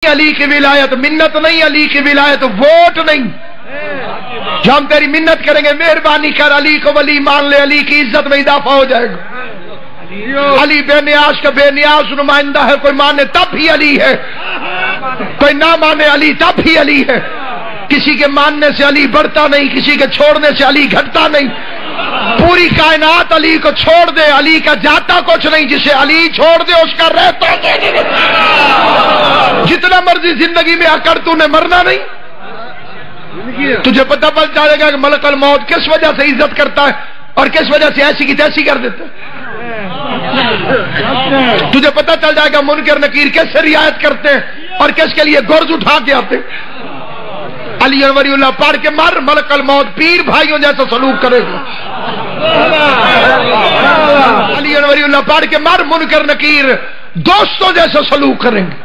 علی کی ولایت منت نہیں، علی کی ولایت ووٹ نہیں. جو ہم تیری منت کریں گے مہربانی کر علی کو ولی مان لے، علی کی عزت میں اضافہ ہو جائے گا. علی بے نیاز کا بے نیاز نمائندہ ہے، کوئی مانے تب ہی علی ہے، کوئی نہ مانے علی تب ہی علی ہے. کسی کے ماننے سے علی بڑھتا نہیں، کسی کے چھوڑنے سے علی گھٹتا نہیں. پوری کائنات علی کو چھوڑ دے، علی کا جاتا کچھ نہیں. جسے علی چھوڑ دے اس کا رہتا کچھ نہیں. جتنا مرضی زندگی میں آ کر تو نے مرنا نہیں. تجھے پتہ پل جائے گا کہ ملک الموت کس وجہ سے عزت کرتا ہے اور کس وجہ سے ایسی کی تیسی کر دیتا ہے. تجھے پتہ چل جائے گا منکر نکیر کس سے رعایت کرتے ہیں اور کس کے لیے گرز اٹھا کے آتے ہیں. علی ولی اللہ پڑھ کے مر، ملک الموت پیر بھائیوں جیسا سلوک کرے گا. علی ولی اللہ پڑھ کے مر، منکر نکیر دوستوں جیسا سلوک کریں گے.